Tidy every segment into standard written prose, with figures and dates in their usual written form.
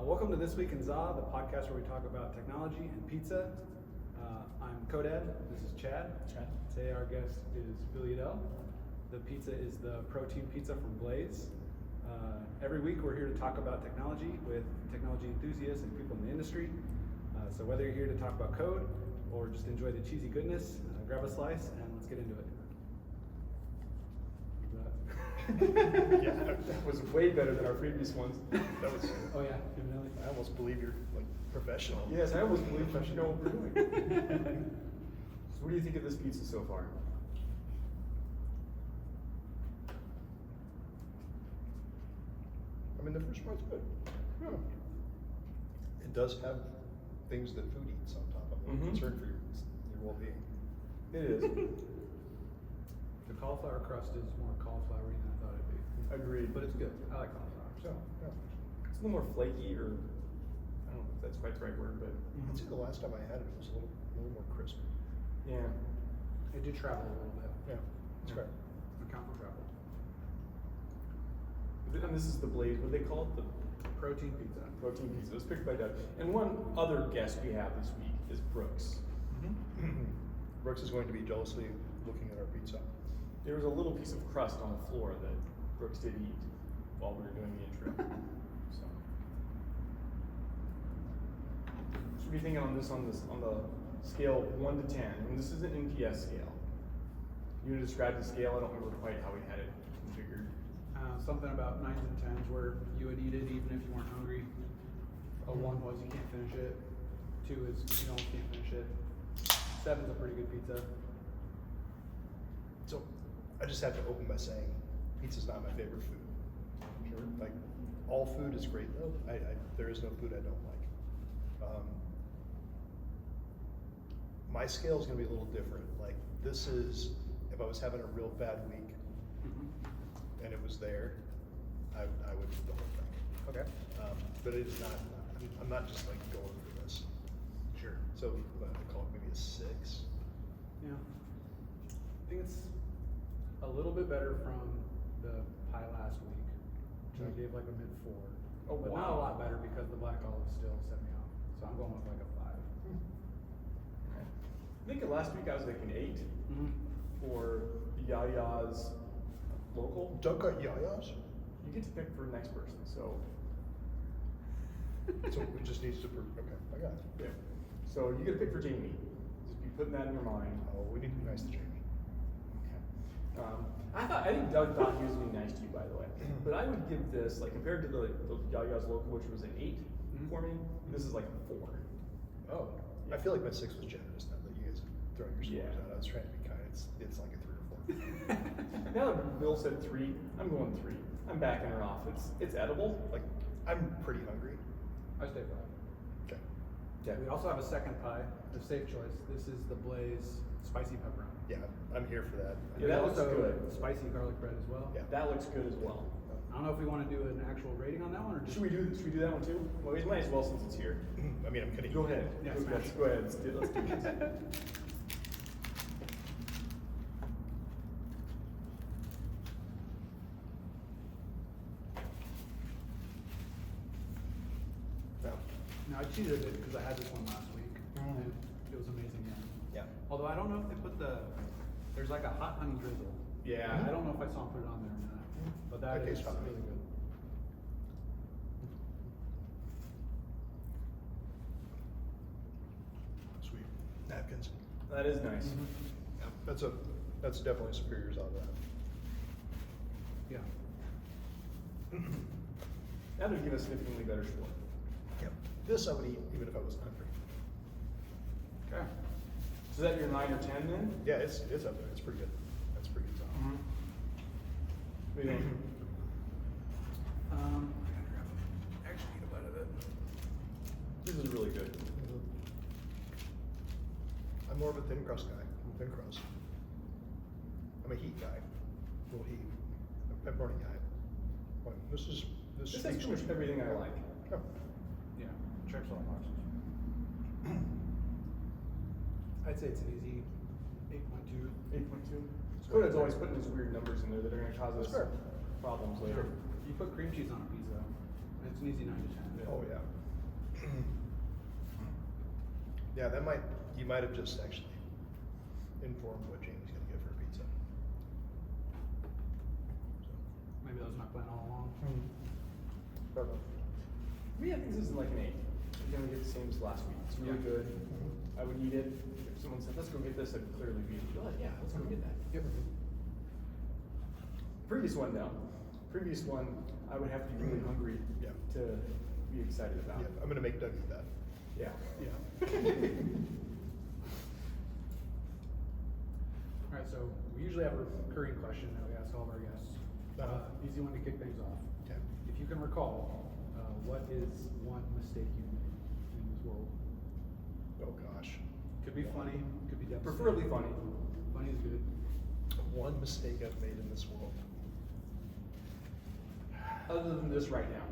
Welcome to This Week in ZA, the podcast where we talk about technology and pizza. I'm Codad. This is Chad. Today our guest is Billy Adele. The pizza is the protein pizza from Blaze. Every week we're here to talk about technology with technology enthusiasts and people in the industry. So whether you're here to talk about code or just enjoy the cheesy goodness, grab a slice and let's get into it. Yeah, that was way better than our previous ones. That was. Oh yeah, definitely. I almost believe you're like professional. Yes, I almost believe I should know what we're doing. So what do you think of this pizza so far? I mean, the first part's good. Yeah. It does have things that food eats on top. I'm a little concerned for your well-being. It is. The cauliflower crust is more cauliflowery than I thought it'd be. Agreed. But it's good. I like cauliflower. So, yeah. It's a little more flaky, or I don't know if that's quite the right word, but I'd say the last time I had it, it was a little more crisp. yeah. It did travel a little bit. Yeah, that's Yeah. right. Account for travel. And this is the Blaze. What do they call it? The Protein pizza. protein pizza. It was picked by Doug. And one other guest we have this week is Brooks. Brooks is going to be jealously looking at our pizza. There was a little piece of crust on the floor that Brooks did eat while we were doing the intro. So, should be thinking on the scale 1 to 10, and this is an NPS scale. You described the scale. I don't remember quite how we had it configured. Something about 9s and 10s where you would eat it even if you weren't hungry. A 1 was you can't finish it. 2 is you almost can't finish it. 7's a pretty good pizza. So, I just have to open by saying, pizza's not my favorite food. Sure. Like, all food is great though. There is no food I don't like. My scale is going to be a little different. Like, this is, if I was having a real bad week and it was there, I would eat the whole thing. Okay. But it is not, I'm not just like going for this. Sure. So, I call it maybe a 6. Yeah. I think it's a little bit better from the pie last week, which I gave like a mid 4. Oh, but wow. not a lot better because the black olive still set me off. So I'm going with like a 5. I think last week I was like an 8 for Yaya's local. Doug got yayas? You get to pick for next person, so So it just needs to, okay, I got it. yeah. So you get to pick for Jamie. Just be putting that in your mind. Oh, we need to be nice to Jamie. Okay. I think Doug thought he was being nice to you, by the way. But I would give this, like, compared to the Yaya's local, which was an 8 for me. This is like a 4. Oh, I feel like my 6 was generous now that you guys are throwing your scores Yeah. out. I was trying to be kind. It's like a 3 or 4. Now that Bill said 3, I'm going 3. I'm backing her off. It's edible. Like, I'm pretty hungry. I stay 5. Okay. Yeah. We also have a second pie, the safe choice. This is the Blaze spicy pepperoni. Yeah, I'm here for that. Yeah, that looks Also, good. Spicy garlic bread as well. Yeah. That looks good as well. I don't know if we want to do an actual rating on that one or just. Should we do that one too? Well, we might as well since it's here. I mean, I'm gonna Go eat ahead. it. Yeah, Go smash. ahead. Let's do this. No, I cheated a bit because I had this one last week and it was amazing. Yeah. Although I don't know if they put there's like a hot honey drizzle. Yeah. I don't know if I saw them put it on there or not, but that That is tastes hot. really good. Sweet. Napkins. That is nice. Yeah. That's definitely superiors out of that. Yeah. That would give a significantly better score. Yeah. This I would eat even if I wasn't hungry. Okay. So is that your 9 or 10 then? Yeah, it's up there. It's pretty good. That's pretty good. Mm-hmm. What do you think? I gotta grab a extra eat a bite of it. This is really good. I'm more of a thin crust guy. Thin crust. I'm a heat guy. A little heat. I'm a pepperoni guy. Well, this This has speaks pretty much to- everything I like. Oh. Yeah. Checks all the boxes. I'd say it's an easy 8.2. 8.2. Coda's always putting these weird numbers in there that are going to cause us Sure. problems later. You put cream cheese on a pizza, It's an easy 9 to 10. Oh, yeah. Yeah, you might have just actually informed what Jamie's gonna get for a pizza. Maybe that was my plan all along. Perfect. Me, I think this is like an 8. You're gonna get the same as last week. It's really Yeah. good. I would eat it. If someone said, let's go get this, I'd clearly be like, yeah, let's go get that. Yep. Previous one now. Previous one, I would have to be really hungry Yeah. to be excited about. Yeah, I'm gonna make Doug eat that. Yeah. Yeah. All right, so we usually have a recurring question that we ask all of our guests. Easy one to kick things off. Okay. If you can recall, what is one mistake you made in this world? Oh, gosh. Could be funny, could be devastating. Preferably funny. Funny is good. One mistake I've made in this world. Other than this right now.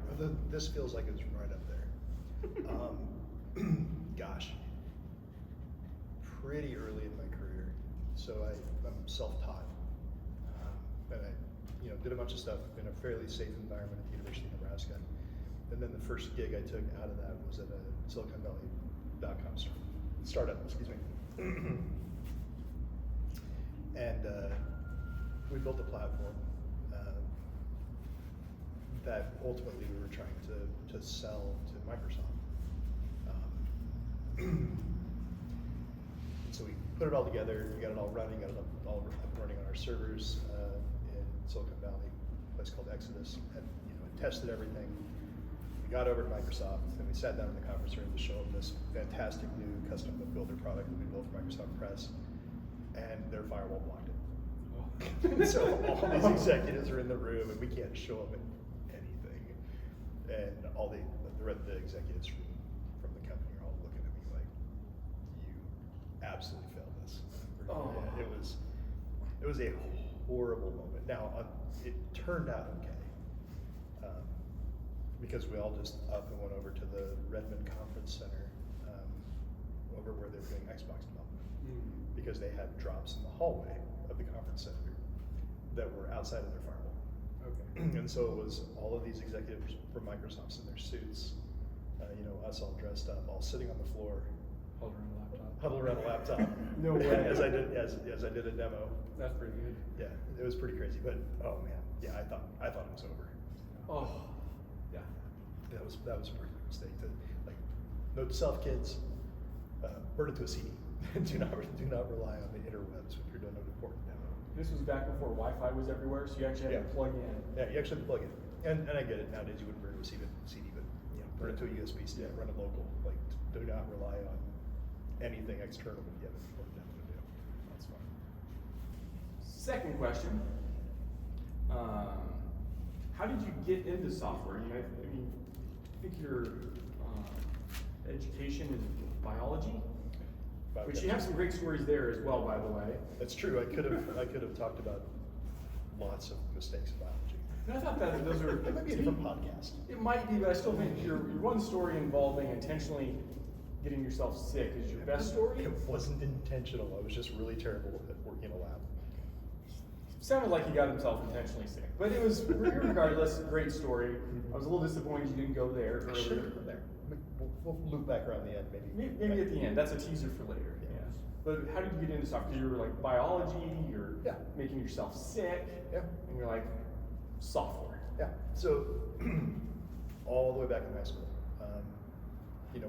This feels like it's right up there. Gosh. Pretty early in my career. So I'm self-taught. And I did a bunch of stuff in a fairly safe environment at the University of Nebraska. And then the first gig I took out of that was at a Silicon Valley.com startup, excuse me. And we built a platform that ultimately we were trying to sell to Microsoft. So we put it all together, we got it all running, got it all up and running on our servers in Silicon Valley, a place called Exodus, and tested everything. We got over to Microsoft, and we sat down in the conference room to show them this fantastic new custom builder product that we built for Microsoft Press, and their firewall blocked it. So all these executives are in the room, and we can't show them anything. And all the executives from the company are all looking at me like, "You absolutely failed this." Oh. Yeah, it was a horrible moment. Now it turned out okay. Because we all just up and went over to the Redmond Conference Center, over where they were doing Xbox development, because they had drops in the hallway of the conference center that were outside of their firewall. Okay. And so it was all of these executives from Microsoft in their suits, us all dressed up, all sitting on the floor, Hold around the laptop. huddled around a laptop. No way. As I did a demo. That's pretty good. Yeah, it was pretty crazy. But oh man, yeah, I thought it was over. Oh. Yeah, that was a pretty big mistake. Note to self, kids, burn it to a CD. do not rely on the interwebs when you're doing an important demo. This was back before Wi-Fi was everywhere, so you actually had to plug in. Yeah, you actually have to plug it. And I get it, nowadays you wouldn't burn it to a CD, but burn it to a USB stick, run it local. Do not rely on anything external when you have an important demo to do. That's fine. Second question. How did you get into software? I think your education is biology, which you have some great stories there as well, by the way. That's true. I could have talked about lots of mistakes in biology. And I thought that those are. It might be a different podcast. It might be, but I still think your one story involving intentionally getting yourself sick is your best story. It wasn't intentional. I was just really terrible at working in a lab. Sounded like he got himself intentionally sick, but it was regardless a great story. I was a little disappointed you didn't go there I should earlier. have been there. We'll loop back around the end, maybe. Maybe at the end. That's a teaser for later. Yeah. Yes. But how did you get into software? You were like biology. You're Yeah. making yourself sick. Yeah. And you're like software. Yeah. So all the way back in high school, we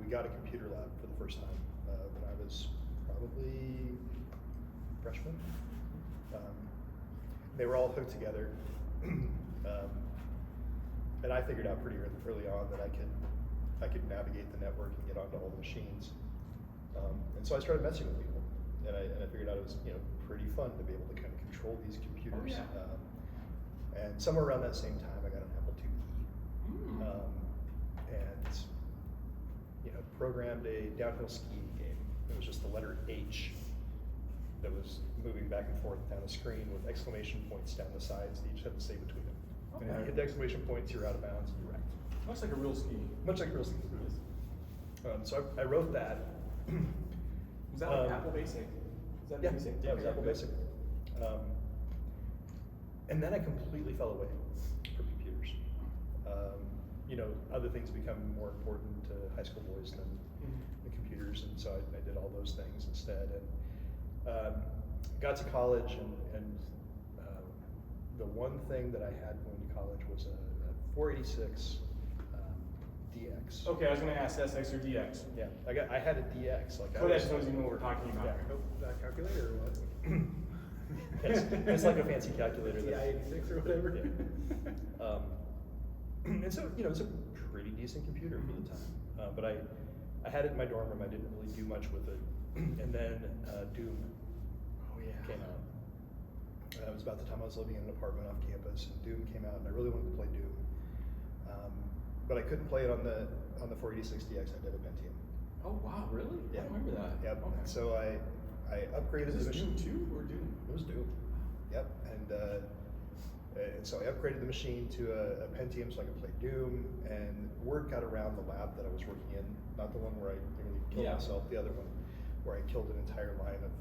got a computer lab for the first time when I was probably freshman. They were all hooked together, and I figured out pretty early on that I could navigate the network and get onto all the machines. And so I started messing with people, and I figured out it was pretty fun to be able to kind of control these computers. Oh, yeah. And somewhere around that same time, I got an Apple IIe, and programmed a downhill skiing game. It was just the letter H that was moving back and forth down the screen with exclamation points down the sides that you just had to say between them. And if you hit the exclamation points, you're out of bounds and you're wrecked. Much like a real ski. Much like real skiing. So I wrote that. Was that like Apple Basic? Is that Yeah, Basic? yeah, it was Okay, Apple good. Basic. And then I completely fell away from computers. other things become more important to high school boys than the computers, and so I did all those things instead. And got to college, and the one thing that I had going to college was a 486 DX. Okay, I was going to ask SX or DX. Yeah, I had a DX. Like Codex knows you know what we're talking about. Yeah, that calculator or what? it's like a fancy calculator. TI 86 or whatever. Yeah. And so it's a pretty decent computer for the time. But I had it in my dorm room. I didn't really do much with it. And then Doom came out. It was about the time I was living in an apartment off campus, and Doom came out, and I really wanted to play Doom. But I couldn't play it on the 486 DX. I did a Pentium. Oh wow, really? Yeah. I remember that. Yep. Okay. So I upgraded Is the this machine. Doom 2 or Doom? It was Doom. Yep. And so I upgraded the machine to a Pentium so I could play Doom, and word got around the lab that I was working in, not the one where I nearly killed myself, the other one, where I killed an entire line of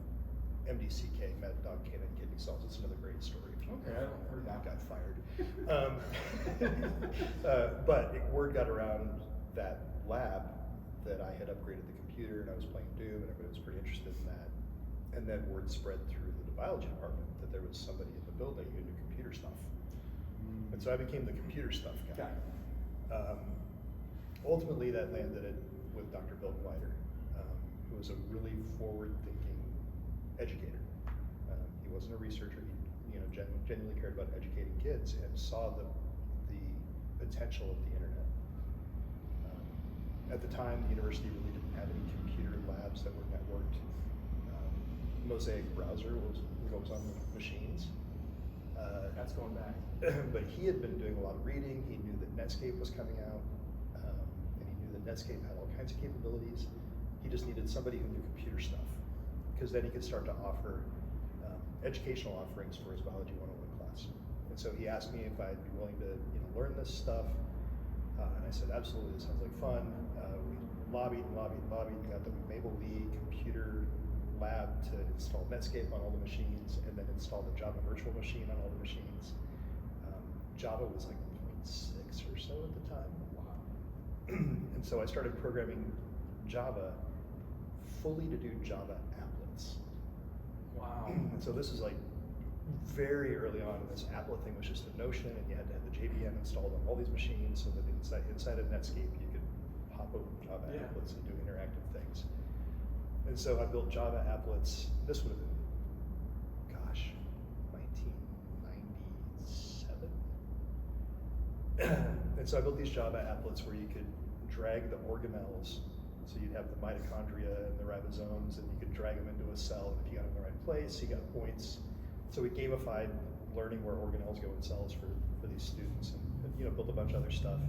MDCK, met dog cannon kidney cells. It's another great story. Okay, I don't heard That that. got fired. But word got around that lab that I had upgraded the computer and I was playing Doom, and everybody was pretty interested in that. And then word spread through the biology department that there was somebody in the building who knew computer stuff. And so I became the computer stuff guy. Ultimately, that landed it with Dr. Bill Glider, who was a really forward-thinking educator. He wasn't a researcher. He genuinely cared about educating kids and saw the potential of the internet. At the time, the university really didn't have any computer labs that were networked. Mosaic browser was what was on the machines. That's going back. But he had been doing a lot of reading. He knew that Netscape was coming out, and he knew that Netscape had all kinds of capabilities. He just needed somebody who knew computer stuff, because then he could start to offer educational offerings for his Biology 101 class. And so he asked me if I'd be willing to learn this stuff, and I said, absolutely, this sounds like fun. We lobbied and lobbied and lobbied, and got the Maple Lee computer lab to install Netscape on all the machines, and then install the Java virtual machine on all the machines. Java was like 0.6 or so at the time. Wow. And so I started programming Java fully to do Java applets. Wow. And so this is like very early on, and this applet thing was just a notion, and you had to have the JVM installed on all these machines so that inside of Netscape you could pop open Java applets and do interactive things. And so I built Java applets. This would have been, 1997. And so I built these Java applets where you could drag the organelles. So you'd have the mitochondria and the ribosomes, and you could drag them into a cell, and if you got them in the right place, you got points. So we gamified learning where organelles go in cells for these students, and built a bunch of other stuff.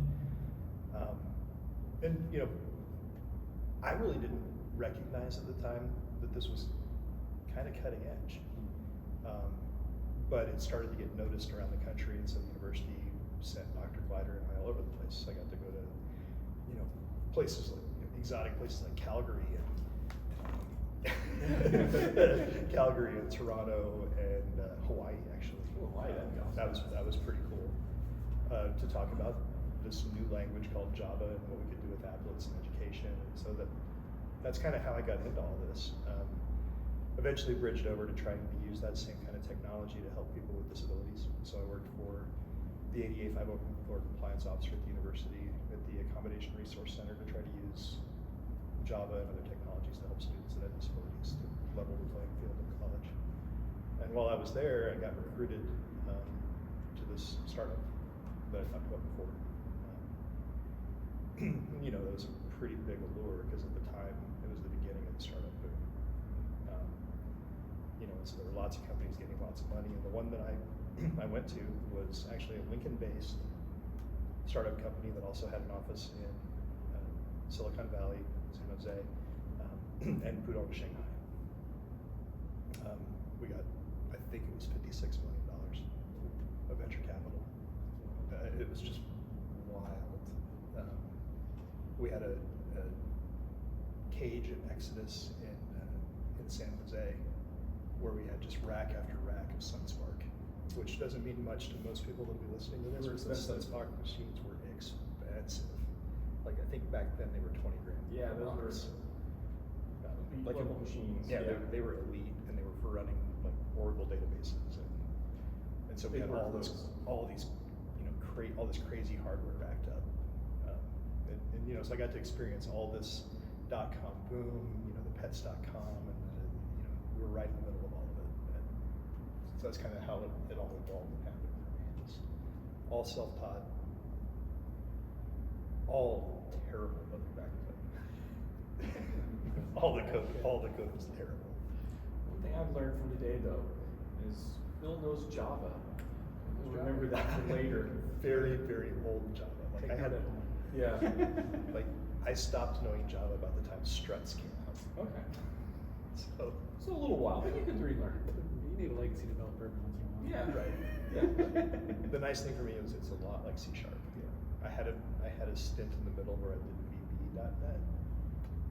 I really didn't recognize at the time that this was kind of cutting edge. But it started to get noticed around the country, and so the university sent Dr. Glider and I all over the place. I got to go to, places like exotic places like Calgary and Calgary and Toronto and Hawaii, actually. Hawaii, that was pretty cool to talk about this new language called Java and what we could do with applets and education. And so that's kind of how I got into all this. Eventually bridged over to trying to use that same kind of technology to help people with disabilities. So I worked for the ADA 504 compliance officer at the university at the Accommodation Resource Center to try to use Java and other technologies to help students that had disabilities to level the playing field in college. And while I was there, I got recruited to this startup that I talked about before. It was a pretty big allure because at the time it was the beginning of the startup boom. So there were lots of companies getting lots of money, and the one that I went to was actually a Lincoln-based startup company that also had an office in Silicon Valley, San Jose, and Pudong, Shanghai. We got, I think it was $56 million of venture capital. It was just wild. We had a cage in Exodus in San Jose, where we had just rack after rack of SunSpark, which doesn't mean much to most people that will be listening to this. They were but the expensive. SunSpark machines were expensive. expensive. Like I think back then they were 20 grand. Yeah, a those were box. elite level machines. Yeah, they were elite, and they were for running like Oracle databases, and so we Big had all workloads. these, all this crazy hardware backed up, and so I got to experience all this .com boom, the pets.com, and we were right in the middle of all of it, and so that's kind of how it all evolved and happened for me. Just all self-taught, all terrible looking back then. all the code was terrible. One thing I've learned from today though is Phil knows Java. We'll remember that for later. Very, very old Java. Like I had a, Yeah. like I stopped knowing Java about the time struts came out. Okay. So So a little while, but you could relearn. You need a legacy developer every once in a while. Yeah. right. Yeah. The nice thing for me is it's a lot like C#. Yeah. I had a stint in the middle where I did VB.NET.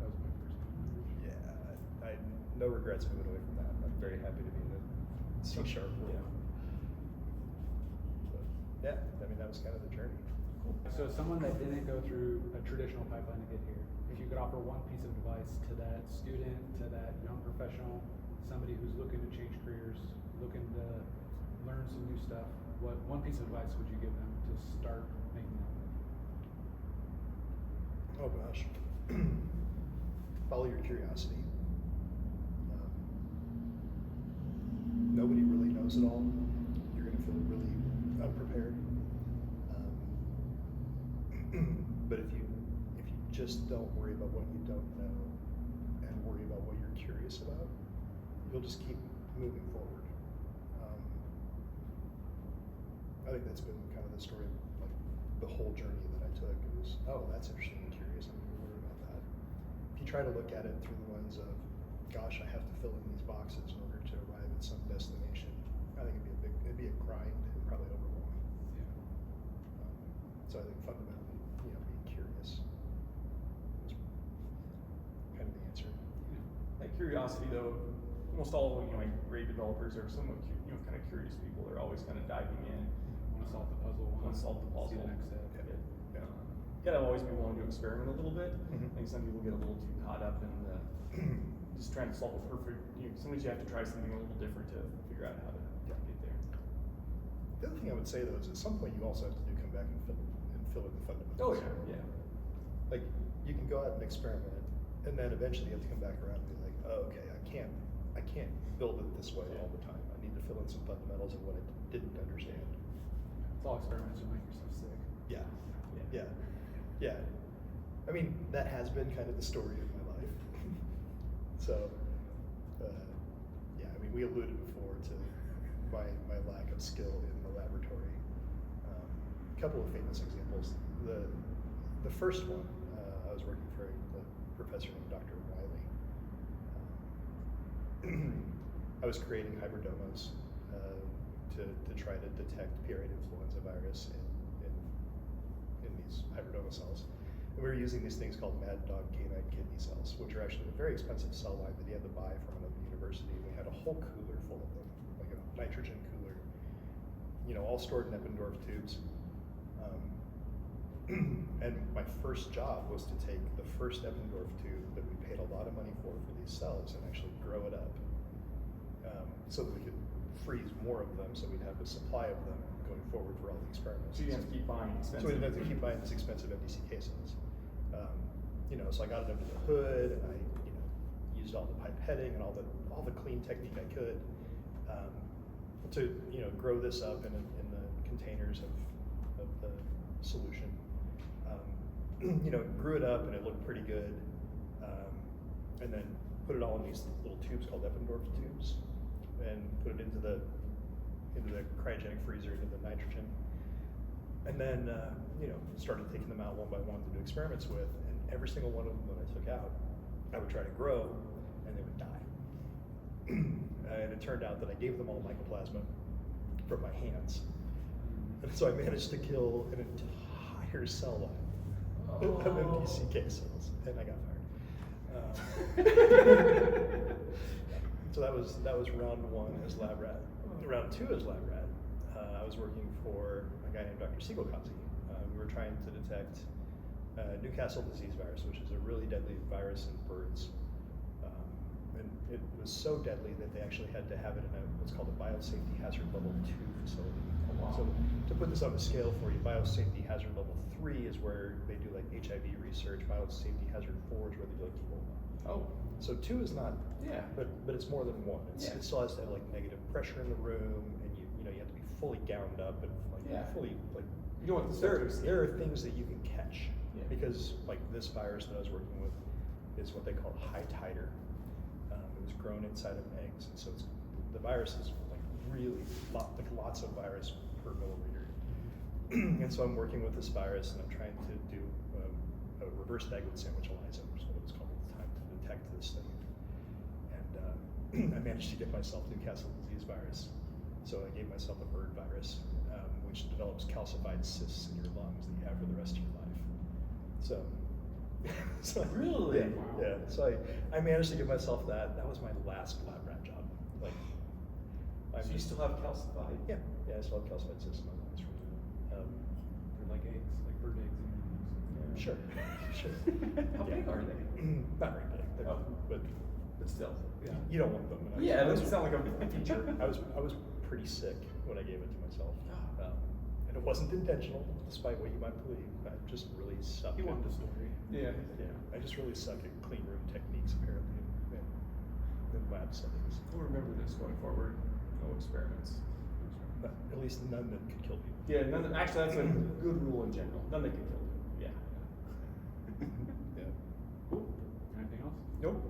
That was my first language. Yeah, I no regrets moving away from that. I'm very happy to be in the C# world. Yeah. But, yeah, I mean that was kind of the journey. So someone that didn't go through a traditional pipeline to get here, if you could offer one piece of advice to that student, to that young professional, somebody who's looking to change careers, looking to learn some new stuff, what one piece of advice would you give them to start making that move? Oh gosh. Follow your curiosity. Nobody really knows it all. You're going to feel really unprepared. But if you just don't worry about what you don't know and worry about what you're curious about, you'll just keep moving forward. I think that's been kind of the story of like the whole journey that I took. It was, oh, that's interesting and curious. I'm going to learn about that. If you try to look at it through the lens of, gosh, I have to fill in these boxes in order to arrive at some destination, I think it'd be a grind and probably overwhelming. Yeah. So I think fundamentally, being curious is kind of the answer. That curiosity though, almost all like great developers are somewhat kind of curious people. They're always kind of diving in. Want to solve the puzzle? Want to solve the puzzle. See the next step. Yeah. You gotta always be willing to experiment a little bit. Mhm. I think some people get a little too caught up in the just trying to solve a perfect. Sometimes you have to try something a little different to figure out how to get there. The other thing I would say though is at some point you also have to come back and fill in the fundamentals. Oh yeah. Like you can go out and experiment, and then eventually you have to come back around and be like, oh, okay, I can't build it this way all the time. I need to fill in some fundamentals of what I didn't understand. It's all experiments to make yourself sick. Yeah. I mean, that has been kind of the story of my life. So, I mean, we alluded before to my lack of skill in the laboratory. A couple of famous examples. The first one, I was working for a professor named Dr. Wiley. I was creating hybridomas to try to detect P8 influenza virus in these hybridoma cells. And we were using these things called mad dog canine kidney cells, which are actually a very expensive cell line that you had to buy from another university. And we had a whole cooler full of them, like a nitrogen cooler, all stored in Eppendorf tubes. And my first job was to take the first Eppendorf tube that we paid a lot of money for these cells and actually grow it up so that we could freeze more of them so we'd have a supply of them going forward for all the experiments. So you have to keep buying expensive. So we didn't have to keep buying these expensive MDCK cells. So I got it under the hood and I used all the pipetting and all the clean technique I could to grow this up in the containers of the solution. Grew it up and it looked pretty good, and then put it all in these little tubes called Eppendorf tubes, and put it into the cryogenic freezer, into the nitrogen, and then started taking them out one by one to do experiments with, and every single one of them that I took out, I would try to grow, and they would die. And it turned out that I gave them all mycoplasma from my hands, and so I managed to kill an entire cell line of MDCK cells, and I got fired. So that was round one as lab rat. Round two as lab rat, I was working for a guy named Dr. Siegelkazi. We were trying to detect Newcastle disease virus, which is a really deadly virus in birds. And it was so deadly that they actually had to have it in what's called a biosafety hazard level 2 facility. Oh, wow. So to put this on a scale for you, biosafety hazard level 3 is where they do like HIV research. Biosafety hazard 4 is where they do like Ebola. Oh. So 2 is not, Yeah. but it's more than 1. Yeah. It still has to have like negative pressure in the room, and you know you have to be fully gowned up and like Yeah. fully like. You don't want the There are things that you can catch, Yeah. because like this virus that I was working with is what they call high titer. It was grown inside of eggs, and so the virus is like really lots of virus per milliliter. And so I'm working with this virus, and I'm trying to do a reverse Dagwood sandwich ELISA, which is what it was called at the time, to detect this thing. And I managed to get myself Newcastle disease virus. So I gave myself a bird virus, which develops calcified cysts in your lungs that you have for the rest of your life. So Really? Yeah, Wow. yeah. So I managed to give myself that. That was my last lab rat job. Like, So you still have calcified? yeah, I still have calcified cysts in my lungs from that. They're like eggs, like bird eggs. Sure, sure. How big are they? Not very big, Oh. but But still. Yeah. you don't want them. And Yeah, that was- doesn't sound like a feature. I was pretty sick when I gave it to myself, and it wasn't intentional, despite what you might believe. I just really suck. You at- want the story. Yeah. Yeah, I just really suck at clean room techniques, apparently, in lab settings. We'll remember this going forward. No experiments. But at least none that could kill people. Yeah, actually, that's a good rule in general. None that can kill you. Yeah. Yeah. Cool. Anything else? Nope.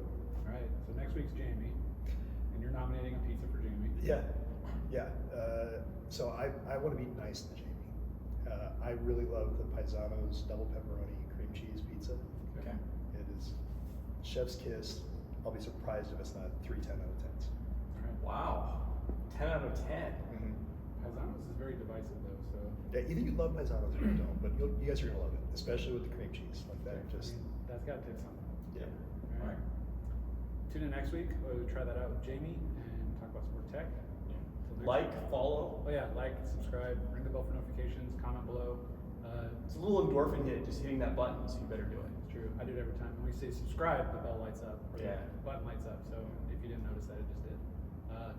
All right. So next week's Jamie, and you're nominating a pizza for Jamie. Yeah, yeah. So I want to be nice to Jamie. I really love the Paisano's double pepperoni cream cheese pizza. Okay. It is chef's kiss. I'll be surprised if it's not 3 10 out of 10s. All right. Wow. 10 out of 10. Paisanos is very divisive though, so. Yeah, either you love Paisanos or you don't, but you guys are gonna love it, especially with the cream cheese like that. I Just mean, that's got to take something. yeah. All right. Tune in next week. We'll try that out with Jamie and talk about some more tech. Till next Like, week. follow. Oh yeah, like, subscribe, ring the bell for notifications, comment below. It's a little endorphin hit just hitting that button, so you better do it. It's true. I do it every time. When we say subscribe, the bell lights up. Or Yeah. the button lights up. So if you didn't notice that, it just did.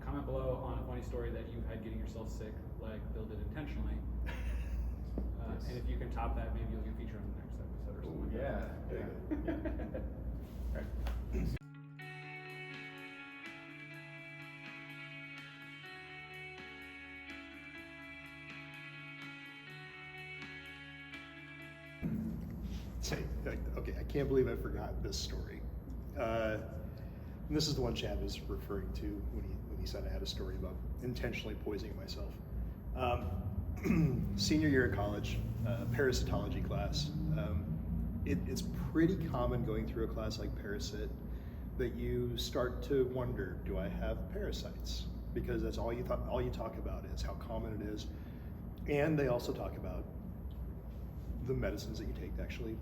Comment below on a funny story that you've had getting yourself sick, like Bill did intentionally. Yes. And if you can top that, maybe you'll get featured on the next episode or something. Ooh, like yeah. that. All right. Say, okay, I can't believe I forgot this story. And this is the one Chad was referring to when he said I had a story about intentionally poisoning myself. Senior year of college, parasitology class. It's pretty common going through a class like Parasit that you start to wonder, do I have parasites? Because that's all you talk about is how common it is. And they also talk about the medicines that you take to actually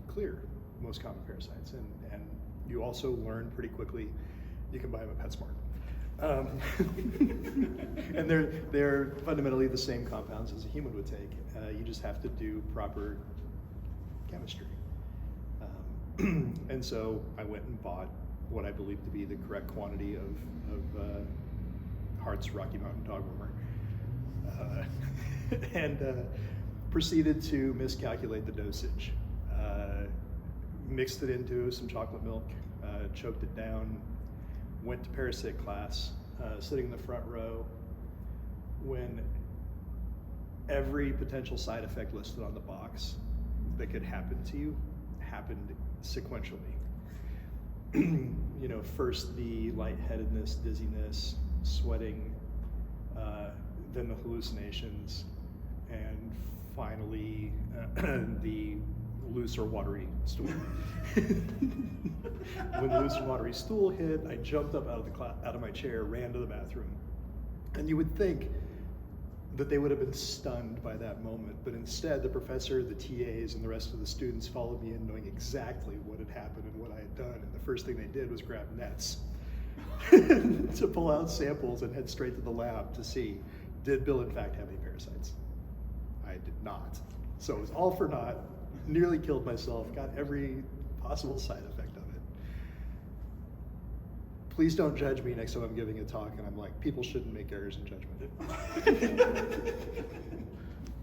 clear most common parasites. And you also learn pretty quickly you can buy them at PetSmart. And they're fundamentally the same compounds as a human would take. You just have to do proper chemistry. And so I went and bought what I believe to be the correct quantity of Hart's Rocky Mountain Dog Wormer, and proceeded to miscalculate the dosage. Mixed it into some chocolate milk, choked it down, went to Parasit class, sitting in the front row, when every potential side effect listed on the box that could happen to you happened sequentially. You know, first the lightheadedness, dizziness, sweating, then the hallucinations, and finally the loose or watery stool. When the loose or watery stool hit, I jumped up out of my chair, ran to the bathroom, and you would think that they would have been stunned by that moment, but instead the professor, the TAs, and the rest of the students followed me in knowing exactly what had happened and what I had done, and the first thing they did was grab nets to pull out samples and head straight to the lab to see, did Bill in fact have any parasites? I did not. So it was all for naught. Nearly killed myself, got every possible side effect of it. Please don't judge me next time I'm giving a talk and I'm like, people shouldn't make errors in judgment.